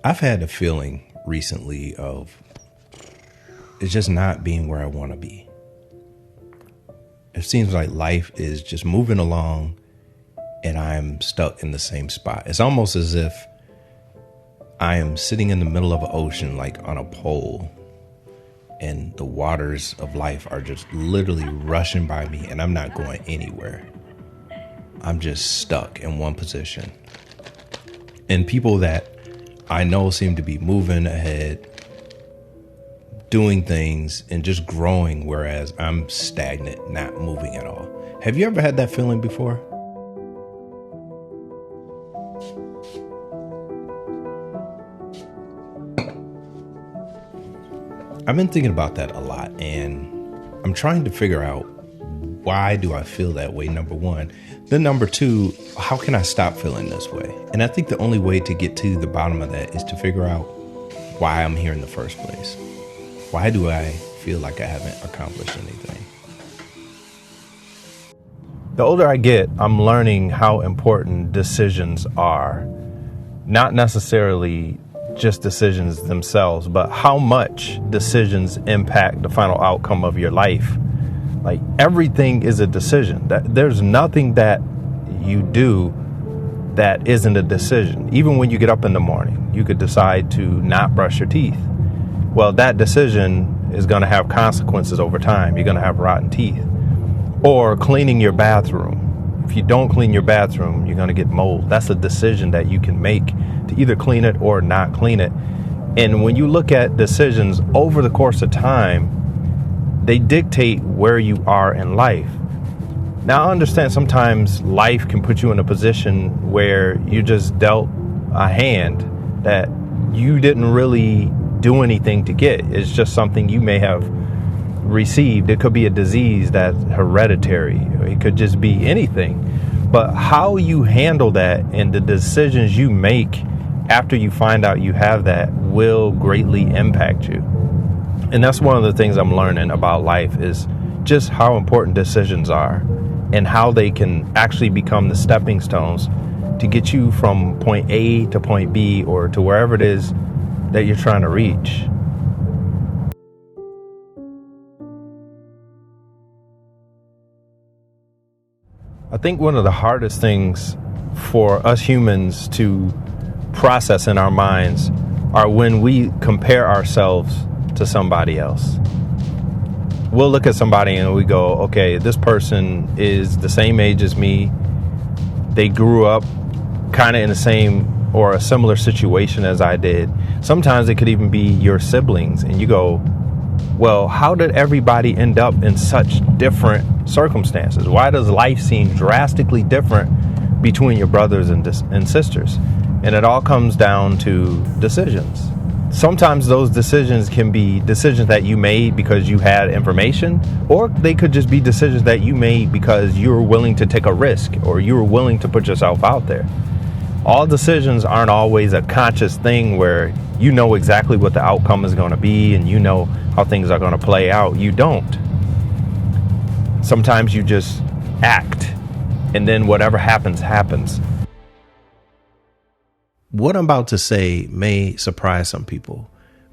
I've had a feeling recently of it's just not being where I want to be. It seems like life is just moving along and I'm stuck in the same spot. It's almost as if I am sitting in the middle of an ocean, like on a pole, and the waters of life are just literally rushing by me and I'm not going anywhere. I'm just stuck in one position. And people that I know seem to be moving ahead, doing things and just growing, whereas I'm stagnant, not moving at all. Have you ever had that feeling before? I've been thinking about that a lot, and I'm trying to figure out, why do I feel that way, number one? Then number two, how can I stop feeling this way? And I think the only way to get to the bottom of that is to figure out why I'm here in the first place. Why do I feel like I haven't accomplished anything? The older I get, I'm learning how important decisions are. Not necessarily just decisions themselves, but how much decisions impact the final outcome of your life. Like, everything is a decision. There's nothing that you do that isn't a decision. Even when you get up in the morning, you could decide to not brush your teeth. Well, that decision is going to have consequences over time. You're going to have rotten teeth. Or cleaning your bathroom. If you don't clean your bathroom, you're going to get mold. That's a decision that you can make to either clean it or not clean it. And when you look at decisions over the course of time, they dictate where you are in life. Now, I understand sometimes life can put you in a position where you just dealt a hand that you didn't really do anything to get. It's just something you may have received. It could be a disease that's hereditary. It could just be anything. But how you handle that and the decisions you make after you find out you have that will greatly impact you. And that's one of the things I'm learning about life, is just how important decisions are and how they can actually become the stepping stones to get you from point A to point B, or to wherever it is that you're trying to reach. I think one of the hardest things for us humans to process in our minds are when we compare ourselves to somebody else. We'll look at somebody and we go, okay, this person is the same age as me. They grew up kind of in the same or a similar situation as I did. Sometimes it could even be your siblings, and you go, well, how did everybody end up in such different circumstances? Why does life seem drastically different between your brothers and sisters? And it all comes down to decisions. Sometimes those decisions can be decisions that you made because you had information, or they could just be decisions that you made because you were willing to take a risk, or you were willing to put yourself out there. All decisions aren't always a conscious thing where you know exactly what the outcome is going to be and you know how things are going to play out. You don't. Sometimes you just act, and then whatever happens, happens. What I'm about to say may surprise some people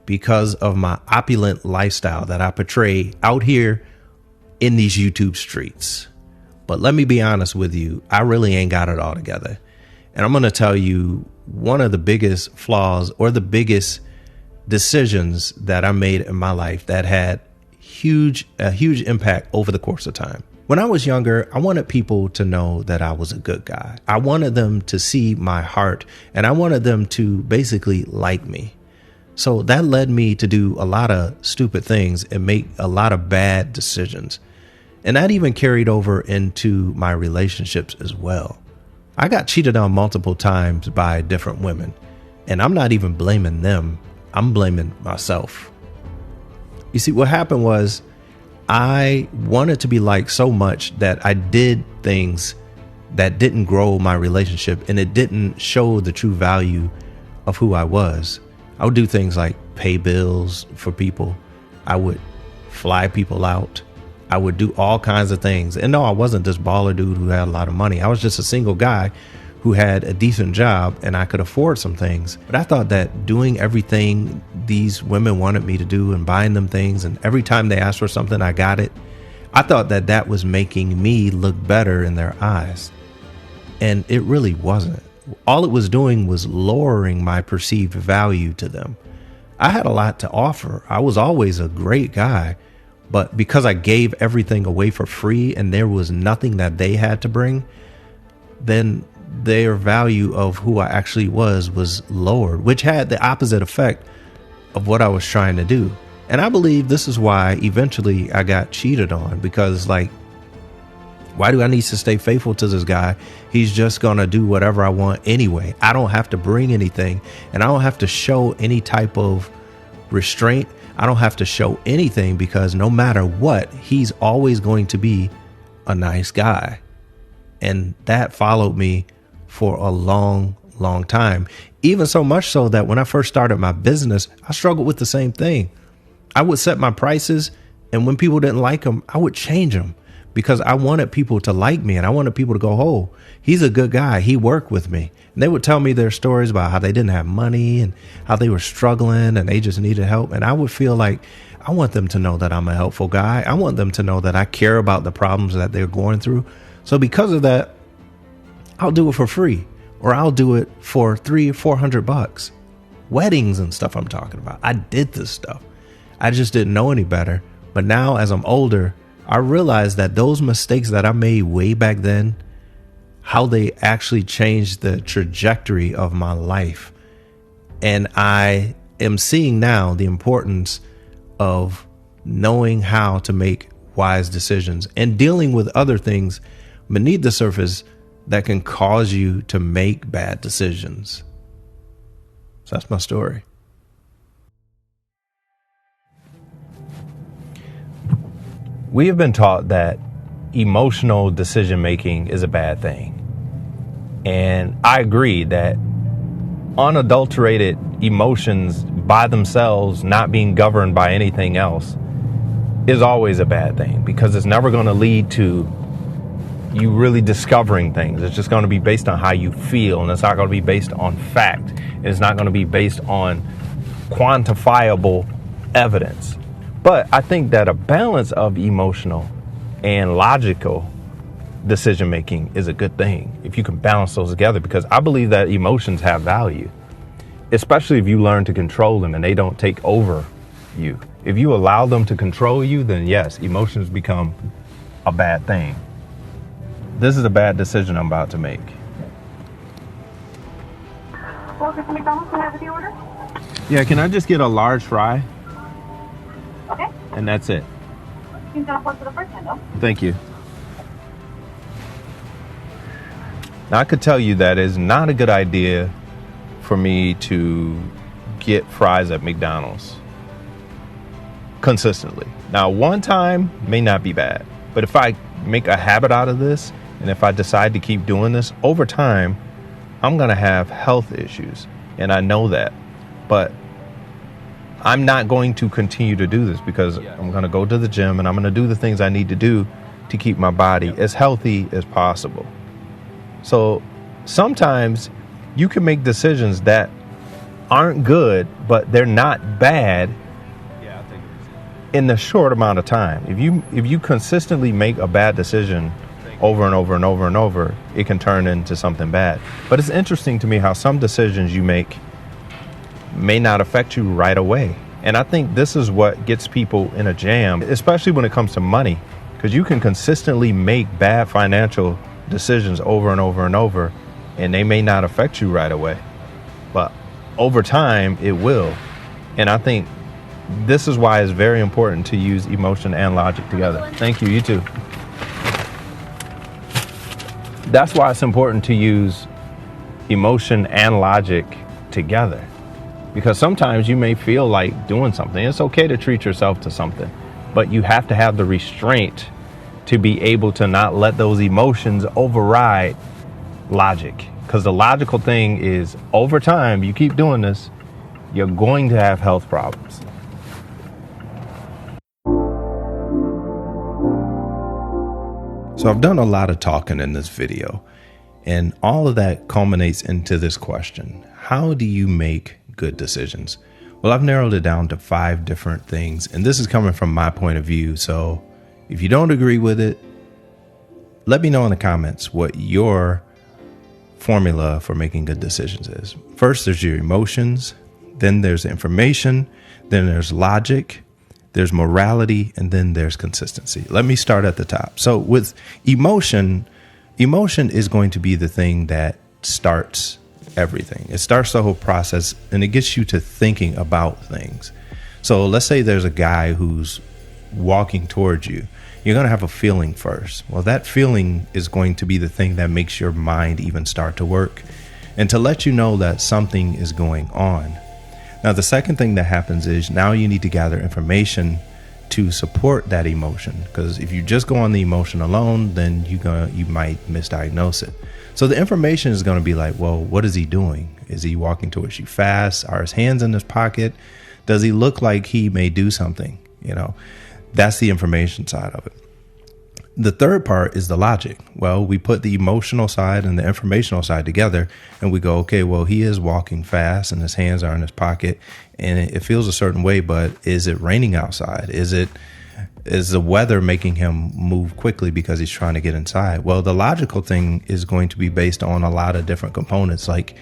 because of my opulent lifestyle that I portray out here in these YouTube streets. But let me be honest with you, I really ain't got it all together. And I'm going to tell you one of the biggest flaws or the biggest decisions that I made in my life that had a huge impact over the course of time. When I was younger, I wanted people to know that I was a good guy. I wanted them to see my heart, and I wanted them to basically like me. So that led me to do a lot of stupid things and make a lot of bad decisions. And that even carried over into my relationships as well. I got cheated on multiple times by different women, and I'm not even blaming them. I'm blaming myself. You see, what happened was I wanted to be liked so much that I did things that didn't grow my relationship, and it didn't show the true value of who I was. I would do things like pay bills for people. I would fly people out. I would do all kinds of things. And no, I wasn't this baller dude who had a lot of money. I was just a single guy who had a decent job and I could afford some things. But I thought that doing everything these women wanted me to do and buying them things, and every time they asked for something, I got it. I thought that that was making me look better in their eyes. And it really wasn't. All it was doing was lowering my perceived value to them. I had a lot to offer. I was always a great guy, but because I gave everything away for free and there was nothing that they had to bring, then their value of who I actually was lowered, which had the opposite effect of what I was trying to do. And I believe this is why eventually I got cheated on, because like, why do I need to stay faithful to this guy? He's just going to do whatever I want anyway. I don't have to bring anything, and I don't have to show any type of restraint. I don't have to show anything, because no matter what, he's always going to be a nice guy. And that followed me for a long time. Even so much so that when I first started my business, I struggled with the same thing. I would set my prices, and when people didn't like them, I would change them, because I wanted people to like me and I wanted people to go, oh, he's a good guy. He worked with me. And they would tell me their stories about how they didn't have money and how they were struggling and they just needed help. And I would feel like I want them to know that I'm a helpful guy. I want them to know that I care about the problems that they're going through. So because of that, I'll do it for free, or I'll do it for $300-400. Weddings and stuff I'm talking about. I did this stuff. I just didn't know any better. But now as I'm older, I realized that those mistakes that I made way back then, how they actually changed the trajectory of my life. And I am seeing now the importance of knowing how to make wise decisions and dealing with other things beneath the surface that can cause you to make bad decisions. So that's my story. We have been taught that emotional decision making is a bad thing. And I agree that unadulterated emotions by themselves, not being governed by anything else, is always a bad thing, because it's never going to lead to you really discovering things. It's just going to be based on how you feel, and it's not going to be based on fact. And it's not going to be based on quantifiable evidence. But I think that a balance of emotional and logical decision making is a good thing if you can balance those together, because I believe that emotions have value, especially if you learn to control them and they don't take over you. If you allow them to control you, then yes, emotions become a bad thing. This is a bad decision I'm about to make. Welcome to McDonald's. Can I have the order? Yeah, can I just get a large fry? Okay. And that's it. You can drop one for the first window. Thank you. Now, I could tell you that it's not a good idea for me to get fries at McDonald's consistently. Now, one time may not be bad, but if I make a habit out of this, and if I decide to keep doing this over time, I'm going to have health issues. And I know that. But I'm not going to continue to do this, because I'm going to go to the gym and I'm going to do the things I need to do to keep my body as healthy as possible. So sometimes you can make decisions that aren't good, but they're not bad in the short amount of time. If you consistently make a bad decision over and over and over and over, it can turn into something bad. But it's interesting to me how some decisions you make may not affect you right away. And I think this is what gets people in a jam, especially when it comes to money, because you can consistently make bad financial decisions over and over and over, and they may not affect you right away, but over time it will. And I think this is why it's very important to use emotion and logic together. Thank you. You too. That's why it's important to use emotion and logic together, because sometimes you may feel like doing something. It's okay to treat yourself to something, but you have to have the restraint to be able to not let those emotions override logic. Because the logical thing is, over time, you keep doing this, you're going to have health problems. So I've done a lot of talking in this video, And all of that culminates into this question: how do you make good decisions? Well, I've narrowed it down to 5 different things, and this is coming from my point of view. So if you don't agree with it, let me know in the comments what your formula for making good decisions is. First, there's your emotions, then there's information, then there's logic, there's morality, and then there's consistency. Let me start at the top. So with emotion is going to be the thing that starts everything. It starts the whole process, and it gets you to thinking about things. So let's say there's a guy who's walking towards you. You're going to have a feeling first. Well, that feeling is going to be the thing that makes your mind even start to work and to let you know that something is going on. Now, the second thing that happens is now you need to gather information to support that emotion, because if you just go on the emotion alone, then you might misdiagnose it. So the information is going to be like, well, what is he doing? Is he walking towards you fast? Are his hands in his pocket? Does he look like he may do something? That's the information side of it. The third part is the logic. Well, we put the emotional side and the informational side together, and we go, okay, well, he is walking fast and his hands are in his pocket and it feels a certain way, but is it raining outside? Is the weather making him move quickly because he's trying to get inside? Well, the logical thing is going to be based on a lot of different components. Like,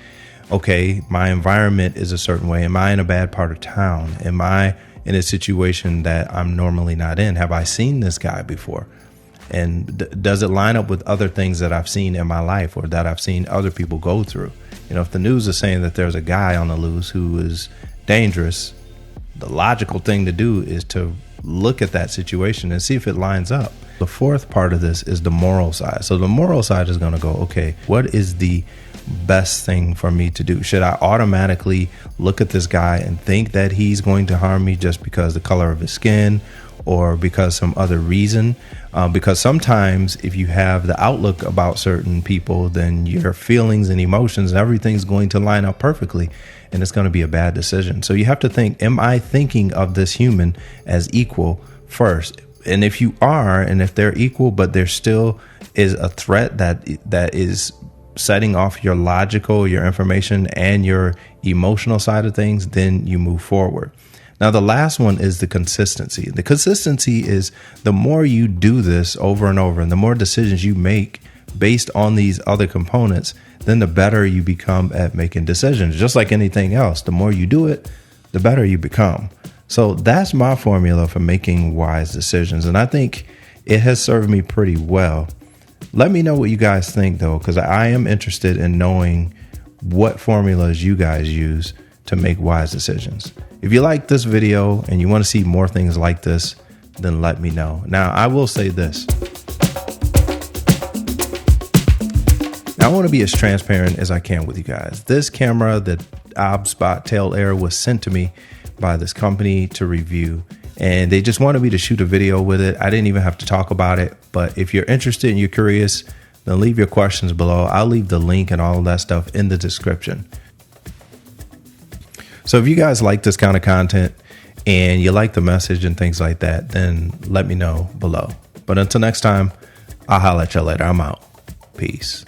okay, my environment is a certain way. Am I in a bad part of town? Am I in a situation that I'm normally not in? Have I seen this guy before? And does it line up with other things that I've seen in my life or that I've seen other people go through? If the news is saying that there's a guy on the loose who is dangerous, the logical thing to do is to look at that situation and see if it lines up. The fourth part of this is the moral side. So the moral side is going to go, okay, what is the best thing for me to do? Should I automatically look at this guy and think that he's going to harm me just because the color of his skin or because some other reason? Because sometimes if you have the outlook about certain people, then your feelings and emotions and everything's going to line up perfectly, and it's going to be a bad decision. So you have to think, am I thinking of this human as equal first? And if you are, and if they're equal, but there still is a threat that is setting off your logical, your information, and your emotional side of things, then you move forward. Now, the last one is the consistency. The consistency is the more you do this over and over, and the more decisions you make based on these other components, then the better you become at making decisions. Just like anything else, the more you do it, the better you become. So that's my formula for making wise decisions. And I think it has served me pretty well. Let me know what you guys think, though, because I am interested in knowing what formulas you guys use to make wise decisions. If you like this video and you want to see more things like this, then let me know. Now, I will say this. I want to be as transparent as I can with you guys. This camera, the OBSBOT Tail Air, was sent to me by this company to review, and they just wanted me to shoot a video with it. I didn't even have to talk about it, but if you're interested and you're curious, then leave your questions below. I'll leave the link and all of that stuff in the description. So if you guys like this kind of content and you like the message and things like that, then let me know below. But until next time, I'll holler at you later. I'm out. Peace.